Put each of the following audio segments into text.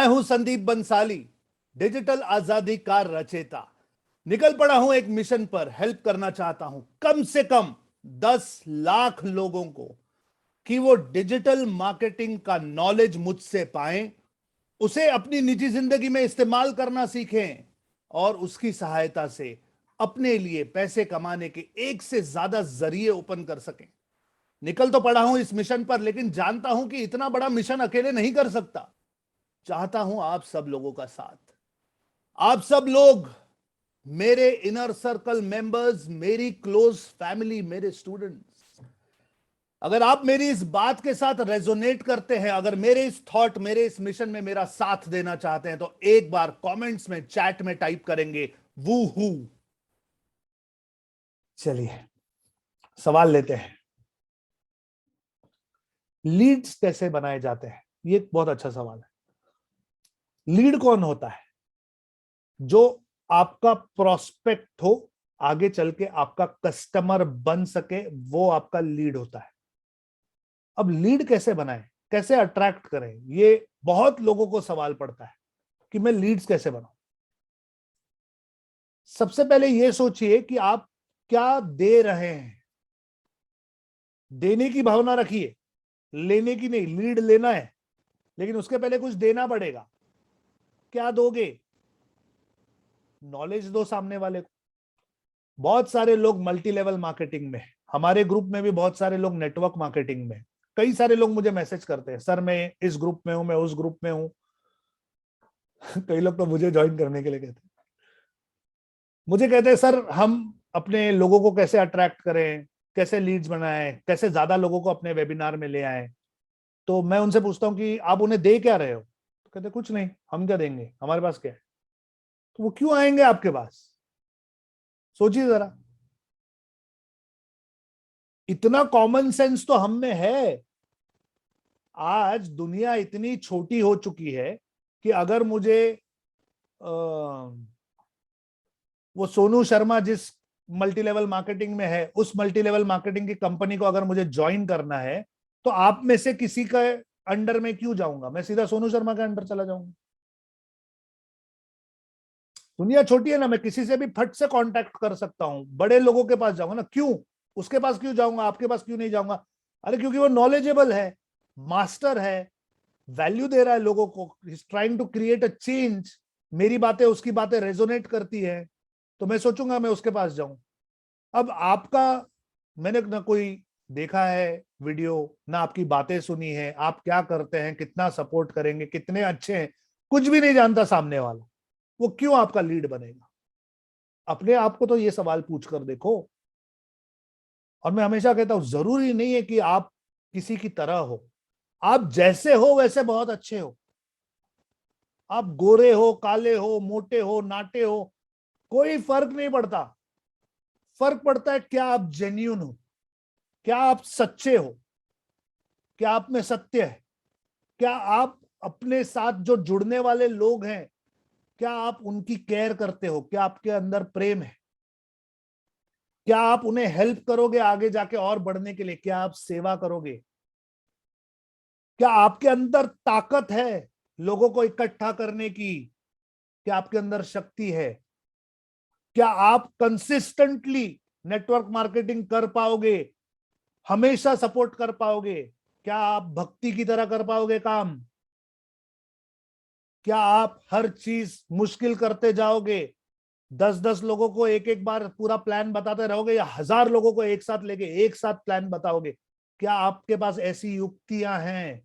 हूं संदीप बंसाली, डिजिटल आजादी का रचेता। निकल पड़ा हूं एक मिशन पर, हेल्प करना चाहता हूं कम से कम 10 लाख लोगों को कि वो डिजिटल मार्केटिंग का नॉलेज मुझसे पाएं, उसे अपनी निजी जिंदगी में इस्तेमाल करना सीखें और उसकी सहायता से अपने लिए पैसे कमाने के एक से ज्यादा जरिए ओपन कर सकें। निकल तो पड़ा हूं इस मिशन पर, लेकिन जानता हूं कि इतना बड़ा मिशन अकेले नहीं कर सकता। चाहता हूं आप सब लोगों का साथ। आप सब लोग मेरे इनर सर्कल मेंबर्स, मेरी क्लोज फैमिली, मेरे स्टूडेंट्स, अगर आप मेरी इस बात के साथ रेजोनेट करते हैं, अगर मेरे इस थॉट, मेरे इस मिशन में मेरा साथ देना चाहते हैं, तो एक बार कमेंट्स में, चैट में टाइप करेंगे वू हू। चलिए सवाल लेते हैं। लीड्स कैसे बनाए जाते हैं? ये एक बहुत अच्छा सवाल है। लीड कौन होता है? जो आपका प्रोस्पेक्ट हो, आगे चल के आपका कस्टमर बन सके, वो आपका लीड होता है। अब लीड कैसे बनाएं, कैसे अट्रैक्ट करें, ये बहुत लोगों को सवाल पड़ता है कि मैं लीड्स कैसे बनाऊं। सबसे पहले ये सोचिए कि आप क्या दे रहे हैं। देने की भावना रखिए, लेने की नहीं। लीड लेना है, लेकिन उसके पहले कुछ देना पड़ेगा। क्या दोगे? नॉलेज दो सामने वाले को। बहुत सारे लोग मल्टी लेवल मार्केटिंग में, हमारे ग्रुप में भी बहुत सारे लोग नेटवर्क मार्केटिंग में। कई सारे लोग मुझे मैसेज करते हैं, सर मैं इस ग्रुप में हूं, मैं उस ग्रुप में हूं। कई लोग तो मुझे ज्वाइन करने के लिए कहते हैं। मुझे कहते हैं सर हम अपने लोगों को कैसे अट्रैक्ट करें, कैसे लीड्स बनाएं, कैसे ज्यादा लोगों को अपने वेबिनार में ले आए। तो मैं उनसे पूछता हूं कि आप उन्हें दे क्या रहे हो? तो कहते कुछ नहीं, हम क्या देंगे, हमारे पास क्या है। तो वो क्यों आएंगे आपके पास? सोचिए जरा। इतना कॉमन सेंस तो हम में है। आज दुनिया इतनी छोटी हो चुकी है कि अगर मुझे वो सोनू शर्मा जिस मल्टी लेवल मार्केटिंग में है, उस मल्टी लेवल मार्केटिंग की कंपनी को अगर मुझे ज्वाइन करना है, तो आप में से किसी का अंडर में क्यों जाऊंगा? मैं सीधा सोनू शर्मा के अंडर चला जाऊंगा। दुनिया छोटी है ना, मैं किसी से भी फट से कांटेक्ट कर सकता हूं। बड़े लोगों के पास जाऊंगा ना, क्यों? उसके पास क्यों जाऊंगा, आपके पास क्यों नहीं जाऊंगा? अरे क्योंकि वो नॉलेजेबल है, मास्टर है, वैल्यू दे रहा है लोगों को, trying to create a change. मेरी बातें उसकी बातें रेजोनेट करती है, तो मैं सोचूंगा मैं उसके पास जाऊं। अब आपका, मैंने ना कोई देखा है वीडियो, ना आपकी बातें सुनी है, आप क्या करते हैं, कितना सपोर्ट करेंगे, कितने अच्छे हैं, कुछ भी नहीं जानता सामने वाला। वो क्यों आपका लीड बनेगा? अपने आप को तो ये सवाल पूछ कर देखो। और मैं हमेशा कहता हूं, जरूरी नहीं है कि आप किसी की तरह हो। आप जैसे हो वैसे बहुत अच्छे हो। आप गोरे हो, काले हो, मोटे हो, नाटे हो, कोई फर्क नहीं पड़ता। फर्क पड़ता है क्या आप जेन्यून हो, क्या आप सच्चे हो, क्या आप में सत्य है, क्या आप अपने साथ जो जुड़ने वाले लोग हैं, क्या आप उनकी केयर करते हो, क्या आपके अंदर प्रेम है, क्या आप उन्हें हेल्प करोगे आगे जाके और बढ़ने के लिए, क्या आप सेवा करोगे, क्या आपके अंदर ताकत है लोगों को इकट्ठा करने की, क्या आपके अंदर शक्ति है, क्या आप कंसिस्टेंटली नेटवर्क मार्केटिंग कर पाओगे, हमेशा सपोर्ट कर पाओगे, क्या आप भक्ति की तरह कर पाओगे काम, क्या आप हर चीज मुश्किल करते जाओगे, 10-10 लोगों को एक एक बार पूरा प्लान बताते रहोगे, या 1000 लोगों को एक साथ लेके एक साथ प्लान बताओगे? क्या आपके पास ऐसी युक्तियां हैं?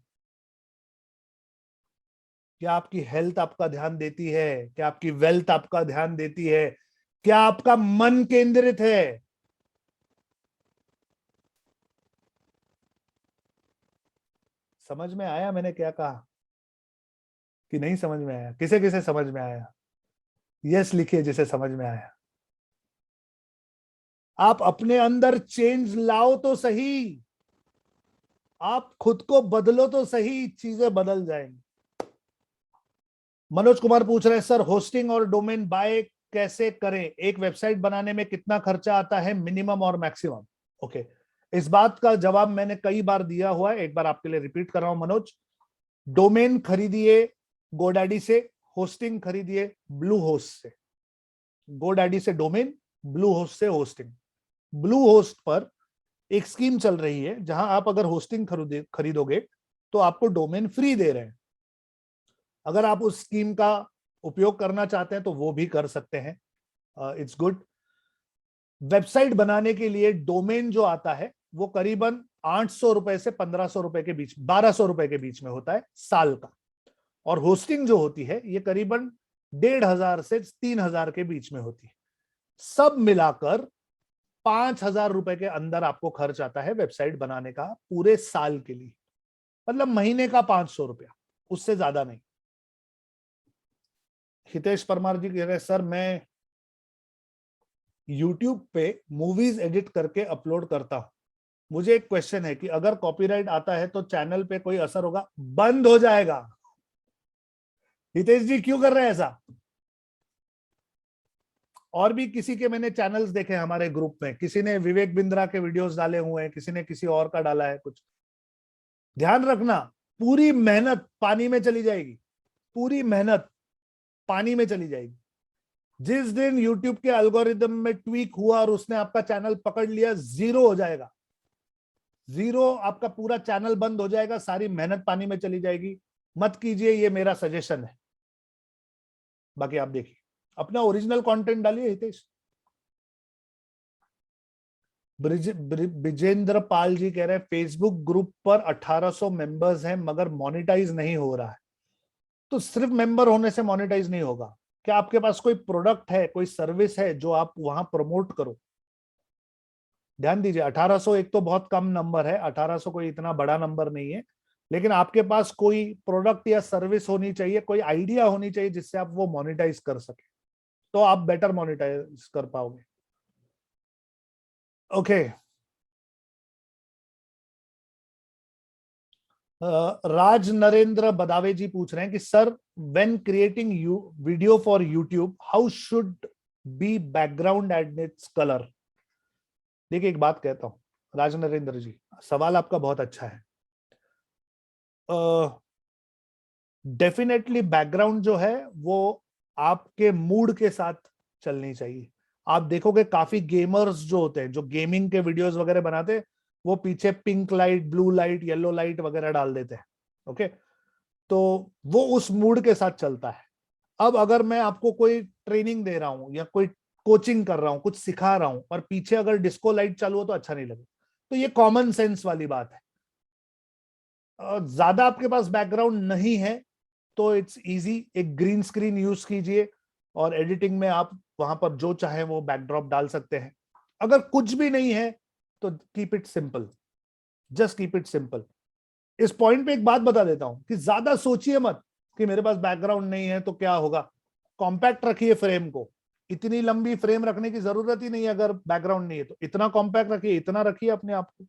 क्या आपकी हेल्थ आपका ध्यान देती है? क्या आपकी वेल्थ आपका ध्यान देती है? क्या आपका मन केंद्रित है? समझ में आया मैंने क्या कहा कि नहीं समझ में आया? किसे किसे समझ में आया? यस लिखिए जिसे समझ में आया। आप अपने अंदर चेंज लाओ तो सही, आप खुद को बदलो तो सही, चीजें बदल जाएंगी। मनोज कुमार पूछ रहे हैं सर, होस्टिंग और डोमेन बाय कैसे करें? एक वेबसाइट बनाने में कितना खर्चा आता है, मिनिमम और मैक्सिमम? ओके, इस बात का जवाब मैंने कई बार दिया हुआ है, एक बार आपके लिए रिपीट कर रहा हूं मनोज। डोमेन खरीदिए, गोडैडी से होस्टिंग खरीदिए ब्लू होस्ट से, गोडैडी से डोमेन, ब्लू होस्ट से होस्टिंग। ब्लू होस्ट पर एक स्कीम चल रही है जहां आप अगर होस्टिंग खरीदोगे तो आपको डोमेन फ्री दे रहे हैं। अगर आप उस स्कीम का उपयोग करना चाहते हैं तो वो भी कर सकते हैं, इट्स गुड। वेबसाइट बनाने के लिए डोमेन जो आता है वो करीबन 800 रुपए से 1500 रुपए के बीच, 1200 रुपए के बीच में होता है साल का। और होस्टिंग जो होती है ये करीबन 1500 से 3000 के बीच में होती है। सब मिलाकर 5000 रुपए के अंदर आपको खर्च आता है वेबसाइट बनाने का पूरे साल के लिए, मतलब महीने का 500 रुपया, उससे ज्यादा नहीं। हितेश परमार जी कह रहे हैं सर मैं YouTube पे मूवीज एडिट करके अपलोड करता हूं, मुझे एक क्वेश्चन है कि अगर कॉपीराइट आता है तो चैनल पे कोई असर होगा? बंद हो जाएगा। हितेश जी क्यों कर रहे हैं ऐसा? और भी किसी के मैंने चैनल्स देखे हमारे ग्रुप में, किसी ने विवेक बिंद्रा के वीडियोस डाले हुए हैं, किसी ने किसी और का डाला है कुछ। ध्यान रखना, पूरी मेहनत पानी में चली जाएगी, पूरी मेहनत पानी में चली जाएगी। जिस दिन YouTube के एल्गोरिदम में ट्वीक हुआ और उसने आपका चैनल पकड़ लिया, जीरो हो जाएगा, जीरो, आपका पूरा चैनल बंद हो जाएगा, सारी मेहनत पानी में चली जाएगी। मत कीजिए, ये मेरा सजेशन है। बाकी आप देखिए, अपना ओरिजिनल कंटेंट डालिए। हितेश ब्रिजेंद्र पाल जी कह रहे हैं फेसबुक ग्रुप पर 1800 मेंबर्स हैं मगर मोनेटाइज नहीं हो रहा है। तो सिर्फ मेंबर होने से मोनेटाइज नहीं होगा। क्या आपके पास कोई प्रोडक्ट है, कोई सर्विस है जो आप वहां प्रमोट करो? ध्यान दीजिए, 1800 एक तो बहुत कम नंबर है, 1800 कोई इतना बड़ा नंबर नहीं है, लेकिन आपके पास कोई प्रोडक्ट या सर्विस होनी चाहिए, कोई आइडिया होनी चाहिए जिससे आप वो मोनेटाइज कर सके, तो आप बेटर मोनेटाइज कर पाओगे। ओके, राज नरेंद्र बदावे जी पूछ रहे हैं कि sir when creating video for YouTube how should be background and its colour? देखिए एक बात कहता हूं राज नरेंद्र जी, सवाल आपका बहुत अच्छा है। डेफिनेटली बैकग्राउंड जो है वो आपके मूड के साथ चलनी चाहिए। आप देखोगे काफी गेमर्स जो होते हैं, जो गेमिंग के वीडियोस वगैरह बनाते हैं, वो पीछे pink light, blue light, yellow light वगैरह डाल देते हैं। ओके, तो वो उस मूड के साथ चलता है। अब अगर मैं आपको कोई ट्रेनिंग दे रहा हूं या कोई कोचिंग कर रहा हूं, कुछ सिखा रहा हूं, और पीछे अगर डिस्को लाइट चालू हो तो अच्छा नहीं लगेगा। तो ये कॉमन सेंस वाली बात है। ज्यादा आपके पास बैकग्राउंड नहीं है तो इट्स इजी, एक ग्रीन स्क्रीन यूज कीजिए और एडिटिंग में आप वहां पर जो चाहे वो बैकड्रॉप डाल सकते हैं। अगर कुछ भी नहीं है तो keep it simple, just keep it simple. इस पॉइंट पे एक बात बता देता हूं कि ज्यादा सोचिए मत कि मेरे पास बैकग्राउंड नहीं है तो क्या होगा। कॉम्पैक्ट रखिए फ्रेम को, इतनी लंबी फ्रेम रखने की जरूरत ही नहीं है। अगर बैकग्राउंड नहीं है तो इतना कॉम्पैक्ट रखिए, इतना रखिए अपने आप को,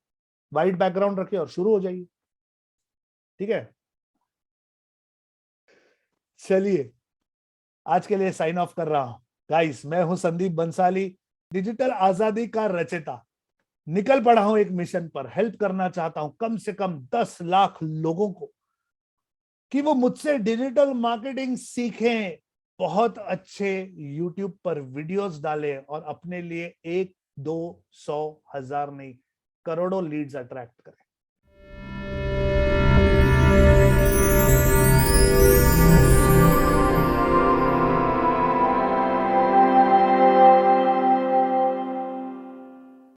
वाइट बैकग्राउंड रखिए और शुरू हो जाइए। ठीक है, चलिए आज के लिए साइन ऑफ कर रहा हूं। गाइस, मैं हूं संदीप बंसाली, डिजिटल आजादी का रचयिता। निकल पड़ा हूं एक मिशन पर, हेल्प करना चाहता हूं कम से कम 10 लाख लोगों को कि वो मुझसे डिजिटल मार्केटिंग सीखें, बहुत अच्छे यूट्यूब पर वीडियोस डालें और अपने लिए 1, 2, 100, 1000 नहीं, करोड़ों लीड्स अट्रैक्ट करें।